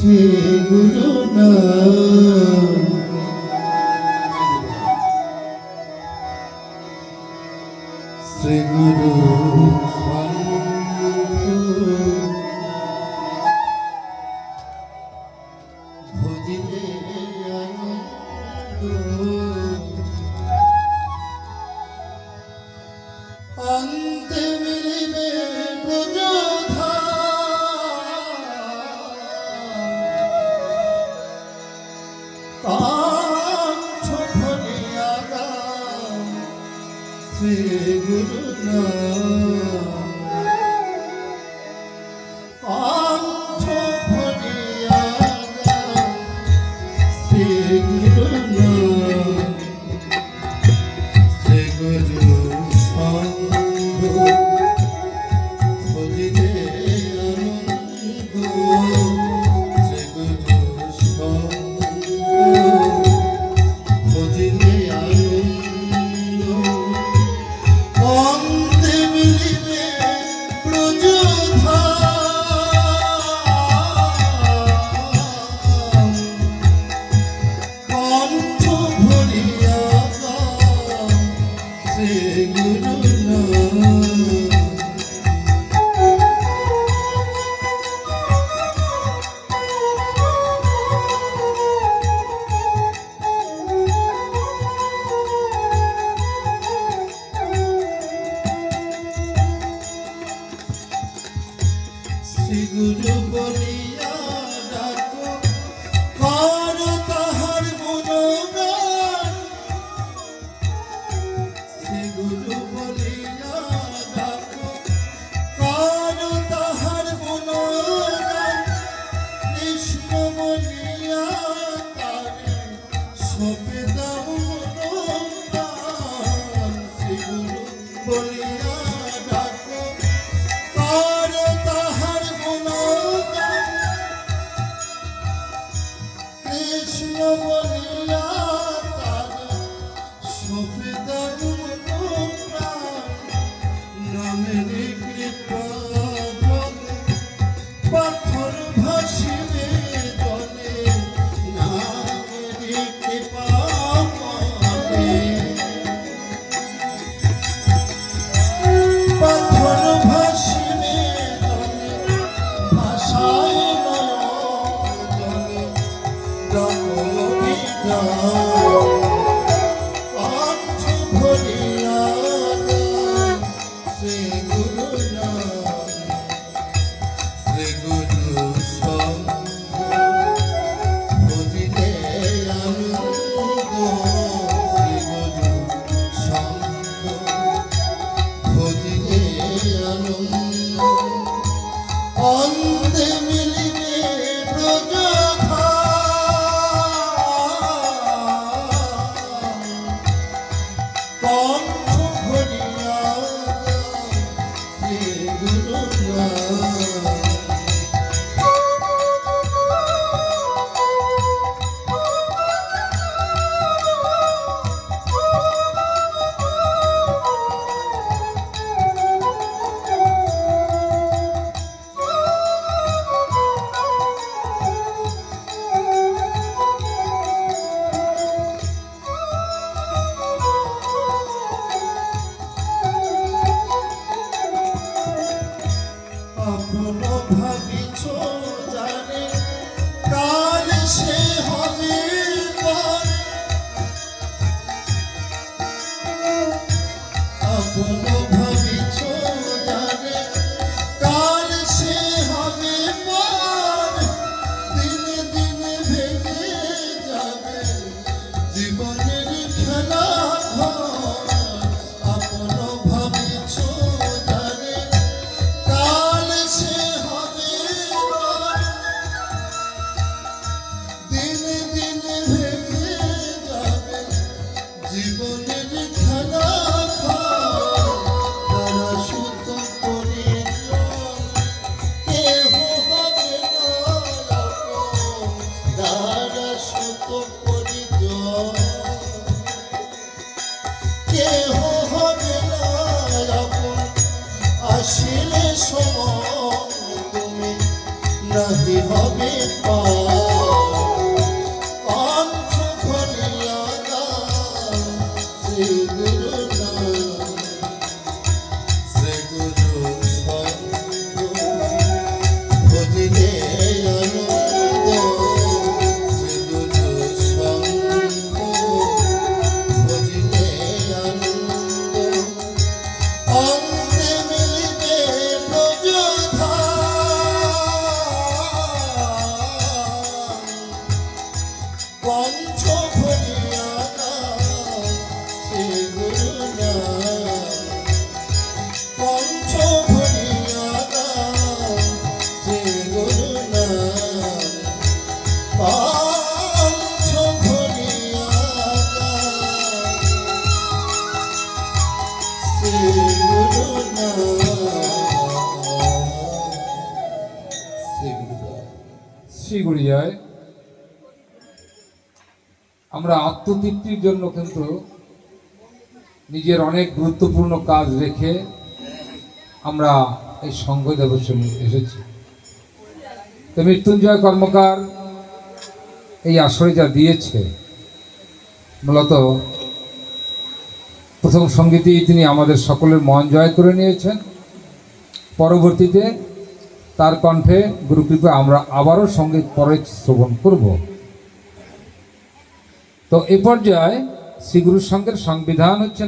শ্রী গুরু নাম শ্রী গুরু ভজিলে অন্তে মিলিবে ব্রজধা কাঞ্চ ফলিয়া গান শ্রী গুরু নাম কাঞ্চ ফলিয়া গান শ্রী গুরু নাম শ্রী গুরু শ্রী গুরু বলিয়া ডাকো কর তাহার গুণগান শ্রী গুরু বলিয়া ডাকো কর তাহার গুণগান কৃষ্ণ বলিয়া তারে সপে দাও মনোগান শ্রী গুরু বলিয়া ডাকো কর তাহার কৃষ্ণ বলিয়া তারে সপে দাও মনোপ্রাণ নামের কৃপা বলে পাথর ভাসিবে জলে নামের কৃপা বলে পাথর ভাসিবে জলে ভাষায় কাঞ্চ ভরিয়া গান শ্রী গুরু নাম শ্রী গুরু সঙ্গ ভজিলে আনন্দ শ্রী গুরু সঙ্গ ভজিলে আনন্দ অন্তে মিলিবে ব্রজধা কণ্ঠ ভরিয়া শ্রী গুরু নাম ভাবিছ জানে কাল সে হবে পর আপন ভাবিছ জানে কাল সে হবে পর দিনে দিনে ভেঙে যাবে জীবনের খেলা ঘর আপন ভাবিছ জানে কাল সে হবে দিনে দিনে ভেঙে যাবে জীবনের খেলা তারা সুত করে কেহ হবে তারা সুত করে কেহ হবে আসিলে সময় তুমি নাহি হবে পা শ্রী গুরুজয়, আমরা আত্মতৃপ্তির জন্য কিন্তু নিজের অনেক গুরুত্বপূর্ণ কাজ রেখে আমরা এই সঙ্ঘ দেবস্থানে এসেছি। তো মৃত্যুঞ্জয় কর্মকার এই আসরে যা দিয়েছে, মূলত প্রথম সঙ্গীতেই তিনি আমাদের সকলের মন জয় করে নিয়েছেন। পরবর্তীতে তার কণ্ঠে গুরুকৃপা আমরা আবারও সঙ্গীত পরে শ্রবণ করব। তো এ পর্যায়ে শ্রী গুরুর সঙ্গের সংবিধান হচ্ছে